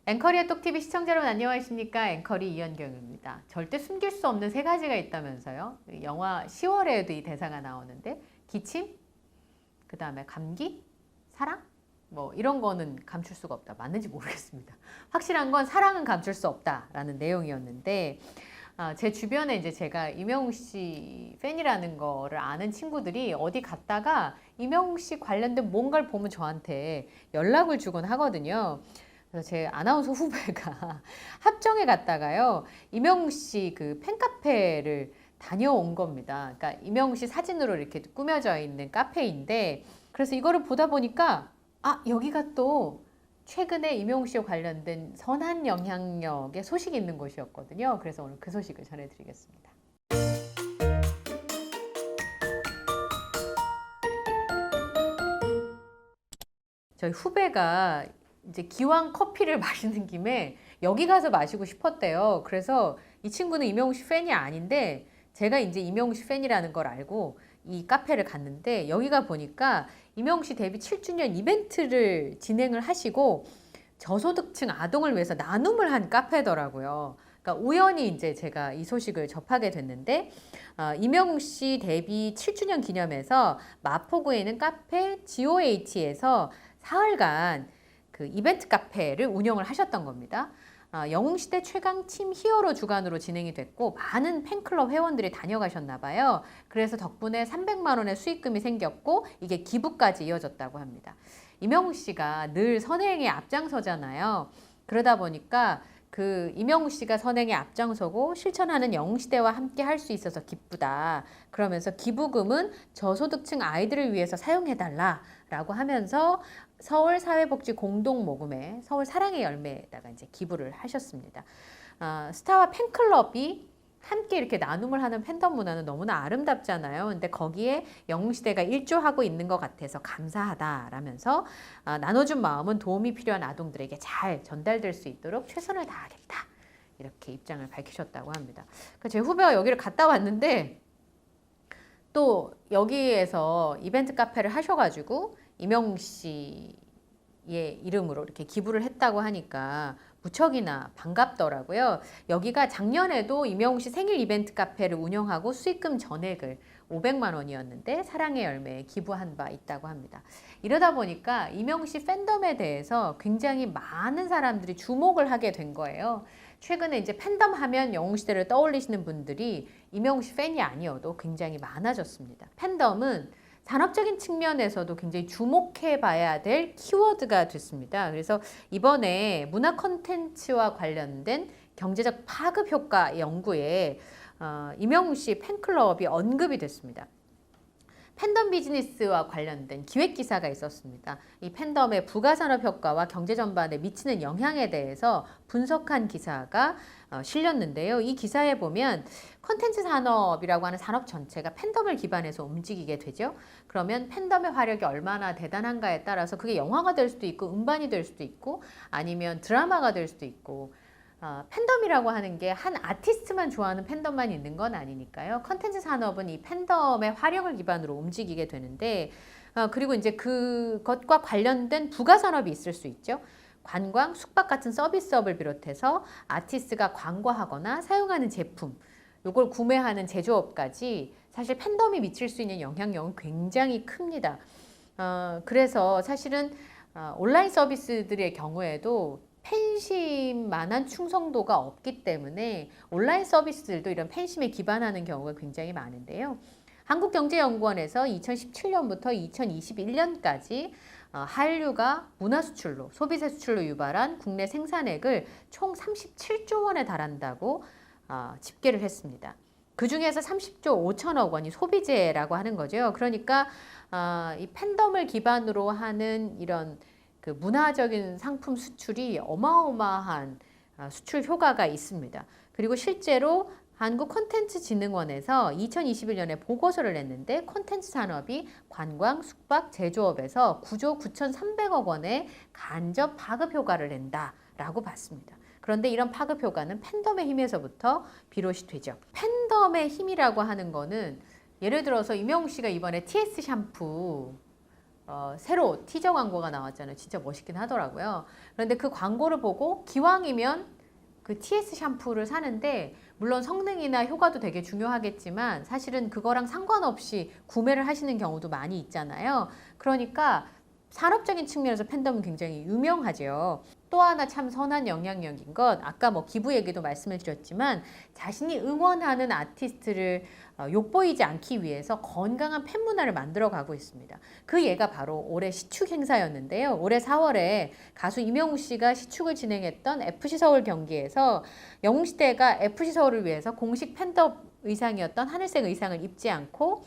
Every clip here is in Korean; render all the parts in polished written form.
앵커리의 똑TV 시청자 여러분 안녕하십니까? 앵커리 이현경입니다. 절대 숨길 수 없는 세 가지가 있다면서요. 영화 10월에도 이 대사가 나오는데 기침, 그 다음에 감기, 사랑? 뭐 이런 거는 감출 수가 없다. 맞는지 모르겠습니다. 확실한 건 사랑은 감출 수 없다라는 내용이었는데 제 주변에 이제 제가 이명웅 씨 팬이라는 거를 아는 친구들이 어디 갔다가 이명웅 씨 관련된 뭔가를 보면 저한테 연락을 주곤 하거든요. 그래서 제 아나운서 후배가 합정에 갔다가요, 이명웅 씨 그 팬카페를 다녀온 겁니다. 그러니까 이명웅 씨 사진으로 이렇게 꾸며져 있는 카페인데, 그래서 이거를 보다 보니까 여기가 또 최근에 이명웅 씨와 관련된 선한 영향력의 소식이 있는 곳이었거든요. 그래서 오늘 그 소식을 전해드리겠습니다. 저희 후배가 이제 기왕 커피를 마시는 김에 여기 가서 마시고 싶었대요. 그래서 이 친구는 이명웅 씨 팬이 아닌데 제가 이제 이명웅 씨 팬이라는 걸 알고 이 카페를 갔는데, 여기가 보니까 이명웅 씨 데뷔 7주년 이벤트를 진행을 하시고 저소득층 아동을 위해서 나눔을 한 카페더라고요. 그러니까 우연히 이제 제가 이 소식을 접하게 됐는데, 이명웅 씨 데뷔 7주년 기념해서 마포구에 있는 카페 GOH에서 사흘간 그 이벤트 카페를 운영을 하셨던 겁니다. 영웅시대 최강 팀 히어로 주간으로 진행이 됐고 많은 팬클럽 회원들이 다녀가셨나 봐요. 그래서 덕분에 300만 원의 수익금이 생겼고 이게 기부까지 이어졌다고 합니다. 이명웅 씨가 늘 선행에 앞장서잖아요. 그러다 보니까 그 이명웅 씨가 선행에 앞장서고 실천하는 영웅시대와 함께 할 수 있어서 기쁘다. 그러면서 기부금은 저소득층 아이들을 위해서 사용해달라라고 하면서 서울 사회복지 공동모금회 서울 사랑의 열매에다가 이제 기부를 하셨습니다. 스타와 팬클럽이 함께 이렇게 나눔을 하는 팬덤 문화는 너무나 아름답잖아요. 근데 거기에 영웅시대가 일조하고 있는 것 같아서 감사하다라면서 나눠준 마음은 도움이 필요한 아동들에게 잘 전달될 수 있도록 최선을 다하겠다. 이렇게 입장을 밝히셨다고 합니다. 제 후배가 여기를 갔다 왔는데 또 여기에서 이벤트 카페를 하셔가지고 이명웅 씨의 이름으로 이렇게 기부를 했다고 하니까 무척이나 반갑더라고요. 여기가 작년에도 이명웅 씨 생일 이벤트 카페를 운영하고 수익금 전액을 500만 원이었는데 사랑의 열매에 기부한 바 있다고 합니다. 이러다 보니까 이명웅 씨 팬덤에 대해서 굉장히 많은 사람들이 주목을 하게 된 거예요. 최근에 이제 팬덤 하면 영웅시대를 떠올리시는 분들이 이명웅 씨 팬이 아니어도 굉장히 많아졌습니다. 팬덤은 산업적인 측면에서도 굉장히 주목해 봐야 될 키워드가 됐습니다. 그래서 이번에 문화 콘텐츠와 관련된 경제적 파급 효과 연구에 이명웅 씨 팬클럽이 언급이 됐습니다. 팬덤 비즈니스와 관련된 기획 기사가 있었습니다. 이 팬덤의 부가산업 효과와 경제 전반에 미치는 영향에 대해서 분석한 기사가 실렸는데요. 이 기사에 보면 콘텐츠 산업이라고 하는 산업 전체가 팬덤을 기반해서 움직이게 되죠. 그러면 팬덤의 화력이 얼마나 대단한가에 따라서 그게 영화가 될 수도 있고 음반이 될 수도 있고 아니면 드라마가 될 수도 있고, 팬덤이라고 하는 게 한 아티스트만 좋아하는 팬덤만 있는 건 아니니까요. 컨텐츠 산업은 이 팬덤의 화력을 기반으로 움직이게 되는데, 그리고 이제 그것과 관련된 부가산업이 있을 수 있죠. 관광, 숙박 같은 서비스업을 비롯해서 아티스트가 광고하거나 사용하는 제품, 이걸 구매하는 제조업까지 사실 팬덤이 미칠 수 있는 영향력은 굉장히 큽니다. 그래서 사실은 온라인 서비스들의 경우에도 팬심만한 충성도가 없기 때문에 온라인 서비스들도 이런 팬심에 기반하는 경우가 굉장히 많은데요. 한국경제연구원에서 2017년부터 2021년까지 한류가 문화수출로, 소비재 수출로 유발한 국내 생산액을 총 37조 원에 달한다고 집계를 했습니다. 그 중에서 30조 5천억 원이 소비재라고 하는 거죠. 그러니까 이 팬덤을 기반으로 하는 이런 그 문화적인 상품 수출이 어마어마한 수출 효과가 있습니다. 그리고 실제로 한국콘텐츠진흥원에서 2021년에 보고서를 냈는데 콘텐츠 산업이 관광, 숙박, 제조업에서 9조 9,300억 원의 간접 파급 효과를 낸다라고 봤습니다. 그런데 이런 파급 효과는 팬덤의 힘에서부터 비롯이 되죠. 팬덤의 힘이라고 하는 거는 예를 들어서 이명웅 씨가 이번에 TS 샴푸 새로 티저 광고가 나왔잖아요. 진짜 멋있긴 하더라고요. 그런데 그 광고를 보고 기왕이면 그 TS 샴푸를 사는데 물론 성능이나 효과도 되게 중요하겠지만 사실은 그거랑 상관없이 구매를 하시는 경우도 많이 있잖아요. 그러니까 산업적인 측면에서 팬덤은 굉장히 유명하죠. 또 하나 참 선한 영향력인 건 아까 뭐 기부 얘기도 말씀을 드렸지만 자신이 응원하는 아티스트를 욕보이지 않기 위해서 건강한 팬문화를 만들어 가고 있습니다. 그 예가 바로 올해 시축 행사였는데요. 올해 4월에 가수 이명웅 씨가 시축을 진행했던 FC 서울 경기에서 영웅시대가 FC 서울을 위해서 공식 팬덤 의상이었던 하늘색 의상을 입지 않고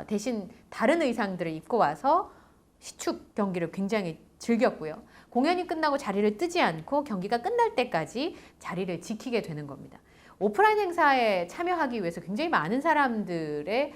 대신 다른 의상들을 입고 와서 시축 경기를 굉장히 즐겼고요. 공연이 끝나고 자리를 뜨지 않고 경기가 끝날 때까지 자리를 지키게 되는 겁니다. 오프라인 행사에 참여하기 위해서 굉장히 많은 사람들의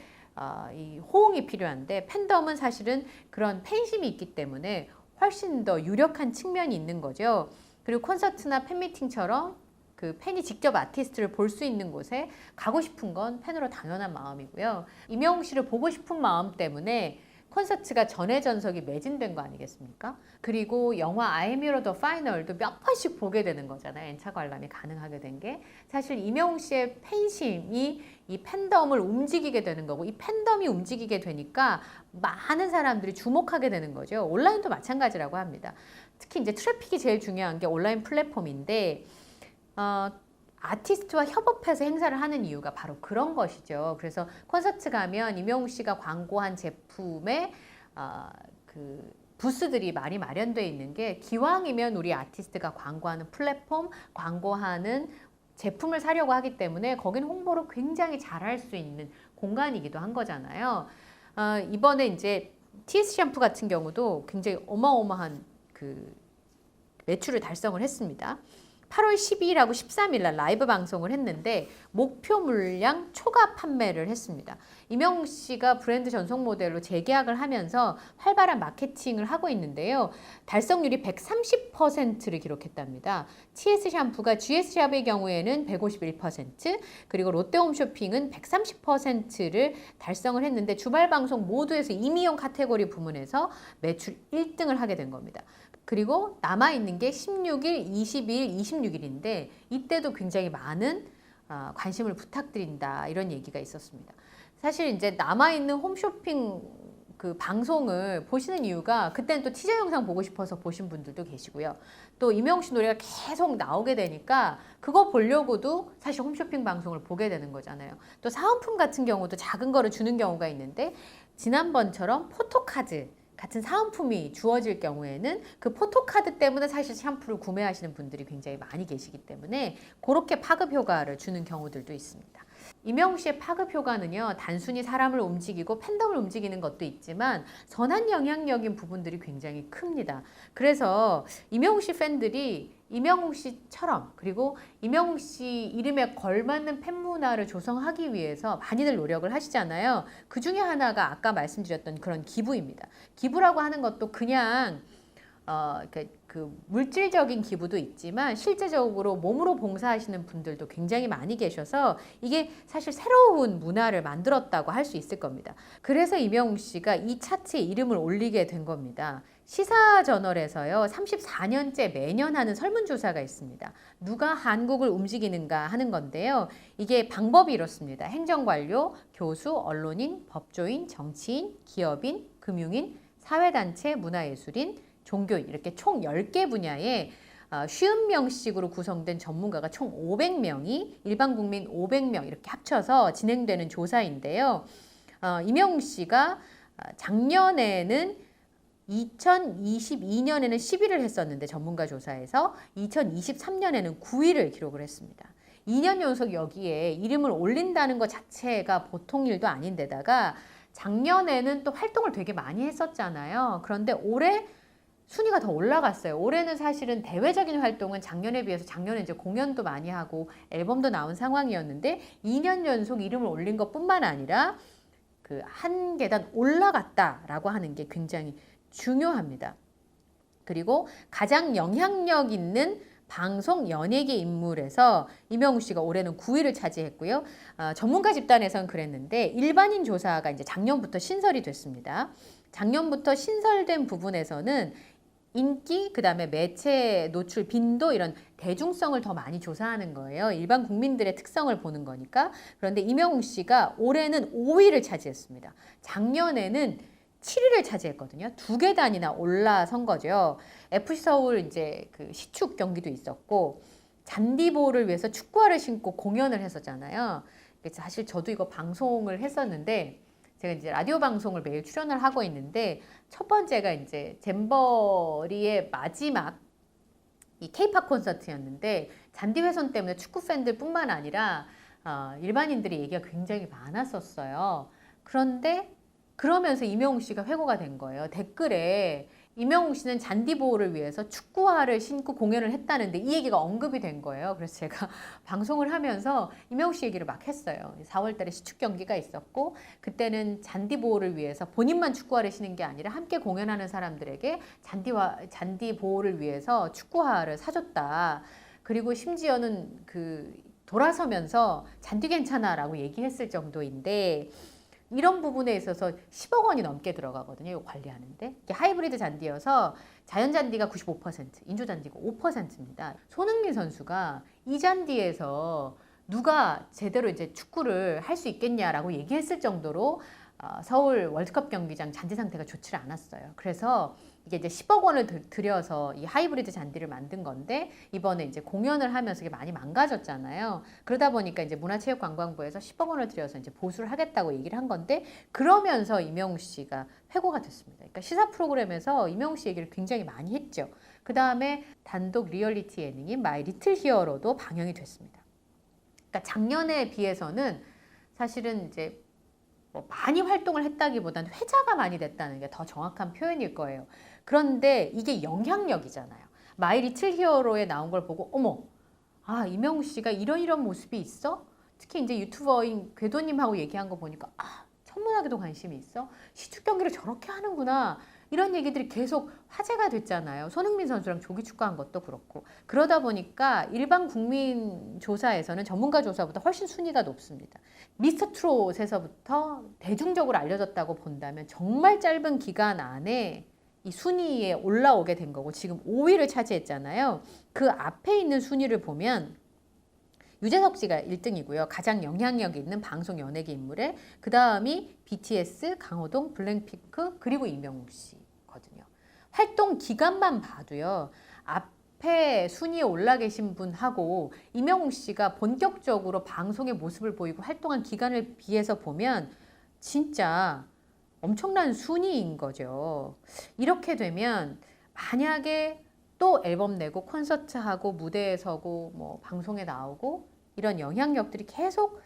이 호응이 필요한데 팬덤은 사실은 그런 팬심이 있기 때문에 훨씬 더 유력한 측면이 있는 거죠. 그리고 콘서트나 팬미팅처럼 그 팬이 직접 아티스트를 볼 수 있는 곳에 가고 싶은 건 팬으로 당연한 마음이고요. 이명웅 씨를 보고 싶은 마음 때문에 콘서트가 전회전석이 매진된 거 아니겠습니까? 그리고 영화 I Am Hero The Final도 몇 번씩 보게 되는 거잖아요. N차 관람이 가능하게 된 게. 사실 이명웅 씨의 팬심이 이 팬덤을 움직이게 되는 거고 이 팬덤이 움직이게 되니까 많은 사람들이 주목하게 되는 거죠. 온라인도 마찬가지라고 합니다. 특히 이제 트래픽이 제일 중요한 게 온라인 플랫폼인데 아티스트와 협업해서 행사를 하는 이유가 바로 그런 것이죠. 그래서 콘서트 가면 이명웅 씨가 광고한 제품의 그 부스들이 많이 마련되어 있는 게 기왕이면 우리 아티스트가 광고하는 플랫폼, 광고하는 제품을 사려고 하기 때문에 거기는 홍보를 굉장히 잘할 수 있는 공간이기도 한 거잖아요. 이번에 이제 TS 샴푸 같은 경우도 굉장히 어마어마한 그 매출을 달성을 했습니다. 8월 12일하고 13일 날 라이브 방송을 했는데 목표 물량 초과 판매를 했습니다. 이명웅 씨가 브랜드 전속 모델로 재계약을 하면서 활발한 마케팅을 하고 있는데요. 달성률이 130%를 기록했답니다. TS 샴푸가 GS 샵의 경우에는 151%, 그리고 롯데홈쇼핑은 130%를 달성을 했는데 주말 방송 모두에서 임의용 카테고리 부문에서 매출 1등을 하게 된 겁니다. 그리고 남아있는 게 16일, 22일, 26일인데 이때도 굉장히 많은 관심을 부탁드린다 이런 얘기가 있었습니다. 사실 이제 남아있는 홈쇼핑 그 방송을 보시는 이유가 그때는 또 티저 영상 보고 싶어서 보신 분들도 계시고요. 또 이명웅 씨 노래가 계속 나오게 되니까 그거 보려고도 사실 홈쇼핑 방송을 보게 되는 거잖아요. 또 사은품 같은 경우도 작은 거를 주는 경우가 있는데 지난번처럼 포토카드 같은 사은품이 주어질 경우에는 그 포토카드 때문에 사실 샴푸를 구매하시는 분들이 굉장히 많이 계시기 때문에 그렇게 파급 효과를 주는 경우들도 있습니다. 이명웅 씨의 파급 효과는요, 단순히 사람을 움직이고 팬덤을 움직이는 것도 있지만 선한 영향력인 부분들이 굉장히 큽니다. 그래서 이명웅 씨 팬들이 이명웅 씨처럼 그리고 이명웅 씨 이름에 걸맞는 팬문화를 조성하기 위해서 많이들 노력을 하시잖아요. 그 중에 하나가 아까 말씀드렸던 그런 기부입니다. 기부라고 하는 것도 그냥 그 물질적인 기부도 있지만 실제적으로 몸으로 봉사하시는 분들도 굉장히 많이 계셔서 이게 사실 새로운 문화를 만들었다고 할 수 있을 겁니다. 그래서 이명웅 씨가 이 차트에 이름을 올리게 된 겁니다. 시사저널에서요 34년째 매년 하는 설문조사가 있습니다. 누가 한국을 움직이는가 하는 건데요. 이게 방법이 이렇습니다. 행정관료, 교수, 언론인, 법조인, 정치인, 기업인, 금융인, 사회단체, 문화예술인, 종교인 이렇게 총 10개 분야에 50명씩으로 구성된 전문가가 총 500명이 일반 국민 500명 이렇게 합쳐서 진행되는 조사인데요. 이명웅 씨가 작년에는 2022년에는 10위를 했었는데 전문가 조사에서 2023년에는 9위를 기록을 했습니다. 2년 연속 여기에 이름을 올린다는 것 자체가 보통 일도 아닌데다가 작년에는 또 활동을 되게 많이 했었잖아요. 그런데 올해 순위가 더 올라갔어요. 올해는 사실은 대외적인 활동은 작년에 비해서 작년에 이제 공연도 많이 하고 앨범도 나온 상황이었는데 2년 연속 이름을 올린 것뿐만 아니라 그 한 계단 올라갔다라고 하는 게 굉장히 중요합니다. 그리고 가장 영향력 있는 방송 연예계 인물에서 이명웅 씨가 올해는 9위를 차지했고요. 전문가 집단에서는 그랬는데 일반인 조사가 이제 작년부터 신설이 됐습니다. 작년부터 신설된 부분에서는 인기, 그 다음에 매체 노출 빈도 이런 대중성을 더 많이 조사하는 거예요. 일반 국민들의 특성을 보는 거니까. 그런데 임영웅 씨가 올해는 5위를 차지했습니다. 작년에는 7위를 차지했거든요. 2계단이나 올라선 거죠. FC 서울 이제 그 시축 경기도 있었고 잔디볼을 위해서 축구화를 신고 공연을 했었잖아요. 사실 저도 이거 방송을 했었는데 제가 이제 라디오 방송을 매일 출연을 하고 있는데 첫 번째가 이제 잼버리의 마지막 이 K-팝 콘서트였는데 잔디 훼손 때문에 축구 팬들뿐만 아니라 일반인들이 얘기가 굉장히 많았었어요. 그런데 그러면서 임영웅 씨가 회고가 된 거예요. 댓글에 임영웅 씨는 잔디 보호를 위해서 축구화를 신고 공연을 했다는데 이 얘기가 언급이 된 거예요. 그래서 제가 방송을 하면서 임영웅 씨 얘기를 막 했어요. 4월 달에 시축 경기가 있었고 그때는 잔디 보호를 위해서 본인만 축구화를 신은 게 아니라 함께 공연하는 사람들에게 잔디 보호를 위해서 축구화를 사줬다. 그리고 심지어는 그 돌아서면서 잔디 괜찮아 라고 얘기했을 정도인데 이런 부분에 있어서 10억 원이 넘게 들어가거든요. 이거 관리하는데. 이게 하이브리드 잔디여서 자연 잔디가 95%, 인조 잔디가 5%입니다. 손흥민 선수가 이 잔디에서 누가 제대로 이제 축구를 할 수 있겠냐라고 얘기했을 정도로 서울 월드컵 경기장 잔디 상태가 좋지 않았어요. 그래서 이게 이제 10억 원을 들여서 이 하이브리드 잔디를 만든 건데 이번에 이제 공연을 하면서 이게 많이 망가졌잖아요. 그러다 보니까 이제 문화체육관광부에서 10억 원을 들여서 이제 보수를 하겠다고 얘기를 한 건데 그러면서 임영웅 씨가 회고가 됐습니다. 그러니까 시사 프로그램에서 임영웅 씨 얘기를 굉장히 많이 했죠. 그 다음에 단독 리얼리티 예능인 마이 리틀 히어로도 방영이 됐습니다. 그러니까 작년에 비해서는 사실은 이제 뭐 많이 활동을 했다기보다는 회자가 많이 됐다는 게 더 정확한 표현일 거예요. 그런데 이게 영향력이잖아요. 마이 리틀 히어로에 나온 걸 보고 어머, 임영웅 씨가 이런 모습이 있어? 특히 이제 유튜버인 궤도님하고 얘기한 거 보니까 천문학에도 관심이 있어? 시축 경기를 저렇게 하는구나. 이런 얘기들이 계속 화제가 됐잖아요. 손흥민 선수랑 조기 축구한 것도 그렇고. 그러다 보니까 일반 국민 조사에서는 전문가 조사보다 훨씬 순위가 높습니다. 미스터 트롯에서부터 대중적으로 알려졌다고 본다면 정말 짧은 기간 안에 이 순위에 올라오게 된 거고 지금 5위를 차지했잖아요. 그 앞에 있는 순위를 보면 유재석 씨가 1등이고요. 가장 영향력 있는 방송 연예계 인물에 그 다음이 BTS, 강호동, 블랙핑크 그리고 임영웅 씨거든요. 활동 기간만 봐도요. 앞에 순위에 올라 계신 분하고 임영웅 씨가 본격적으로 방송의 모습을 보이고 활동한 기간을 비해서 보면 진짜 엄청난 순위인 거죠. 이렇게 되면 만약에 또 앨범 내고 콘서트하고 무대에 서고 뭐 방송에 나오고 이런 영향력들이 계속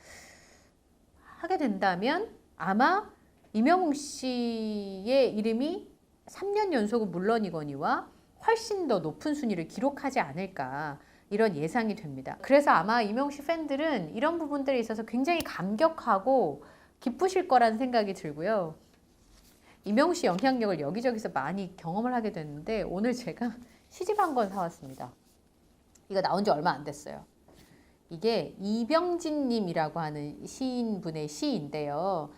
하게 된다면 아마 임영웅 씨의 이름이 3년 연속은 물론이거니와 훨씬 더 높은 순위를 기록하지 않을까 이런 예상이 됩니다. 그래서 아마 임영웅 씨 팬들은 이런 부분들에 있어서 굉장히 감격하고 기쁘실 거라는 생각이 들고요. 임영웅 씨 영향력을 여기저기서 많이 경험을 하게 됐는데 오늘 제가 시집 한 권 사왔습니다. 이거 나온 지 얼마 안 됐어요. 이게 이병진 님이라고 하는 시인분의 시인데요.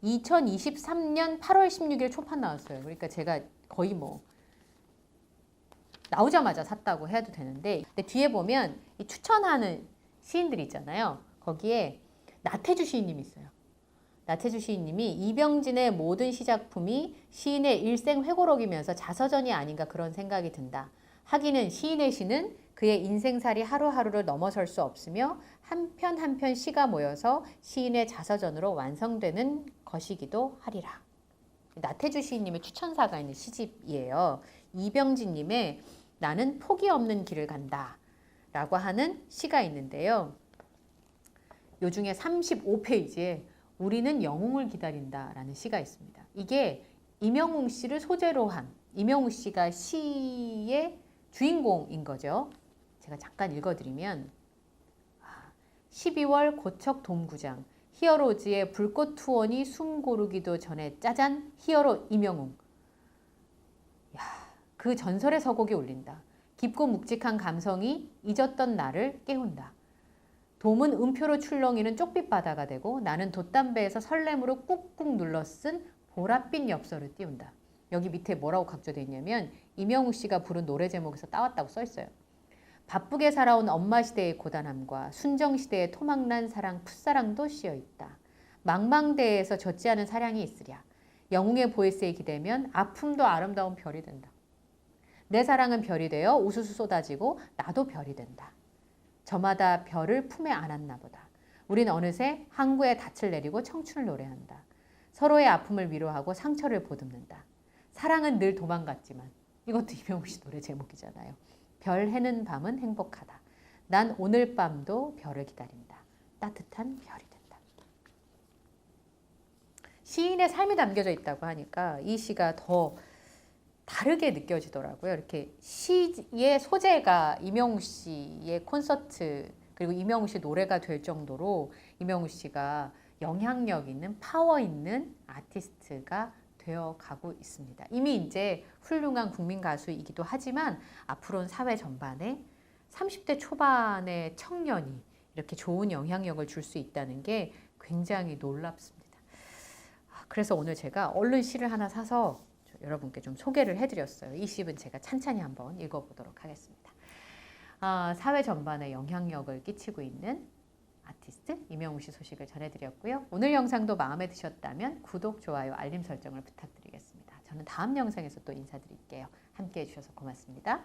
2023년 8월 16일 초판 나왔어요. 그러니까 제가 거의 뭐 나오자마자 샀다고 해도 되는데 근데 뒤에 보면 이 추천하는 시인들이 있잖아요. 거기에 나태주 시인님이 있어요. 나태주 시인님이 이병진의 모든 시작품이 시인의 일생 회고록이면서 자서전이 아닌가 그런 생각이 든다. 하기는 시인의 시는 그의 인생살이 하루하루를 넘어설 수 없으며 한 편 한 편 시가 모여서 시인의 자서전으로 완성되는 것이기도 하리라. 나태주 시인님의 추천사가 있는 시집이에요. 이병진님의 나는 포기 없는 길을 간다 라고 하는 시가 있는데요. 요 중에 35페이지에 우리는 영웅을 기다린다 라는 시가 있습니다. 이게 임영웅 씨를 소재로 한 임영웅 씨가 시의 주인공인 거죠. 제가 잠깐 읽어드리면 12월 고척 돔구장 히어로즈의 불꽃 투원이 숨 고르기도 전에 짜잔 히어로 임영웅. 그 전설의 서곡이 울린다. 깊고 묵직한 감성이 잊었던 나를 깨운다. 돔은 음표로 출렁이는 쪽빛 바다가 되고 나는 돛담배에서 설렘으로 꾹꾹 눌러 쓴 보랏빛 엽서를 띄운다. 여기 밑에 뭐라고 각조되어 있냐면 이명우 씨가 부른 노래 제목에서 따왔다고 써 있어요. 바쁘게 살아온 엄마 시대의 고단함과 순정 시대의 토막난 사랑 풋사랑도 씌어 있다. 망망대해에서 젖지 않은 사랑이 있으랴. 영웅의 보이스에 기대면 아픔도 아름다운 별이 된다. 내 사랑은 별이 되어 우수수 쏟아지고 나도 별이 된다. 저마다 별을 품에 안았나 보다. 우린 어느새 항구에 닻을 내리고 청춘을 노래한다. 서로의 아픔을 위로하고 상처를 보듬는다. 사랑은 늘 도망갔지만 이것도 이명우 씨 노래 제목이잖아요. 별 해는 밤은 행복하다. 난 오늘 밤도 별을 기다린다. 따뜻한 별이 된다. 시인의 삶이 담겨져 있다고 하니까 이 시가 더 다르게 느껴지더라고요. 이렇게 시의 소재가 이명우 씨의 콘서트 그리고 이명우 씨 노래가 될 정도로 이명우 씨가 영향력 있는 파워 있는 아티스트가 되어 가고 있습니다. 이미 이제 훌륭한 국민 가수이기도 하지만 앞으로는 사회 전반에 30대 초반의 청년이 이렇게 좋은 영향력을 줄 수 있다는 게 굉장히 놀랍습니다. 그래서 오늘 제가 얼른 시를 하나 사서 여러분께 좀 소개를 해드렸어요. 이 시는 제가 찬찬히 한번 읽어보도록 하겠습니다. 사회 전반에 영향력을 끼치고 있는 아티스트 이명우 씨 소식을 전해드렸고요. 오늘 영상도 마음에 드셨다면 구독, 좋아요, 알림 설정을 부탁드리겠습니다. 저는 다음 영상에서 또 인사드릴게요. 함께해 주셔서 고맙습니다.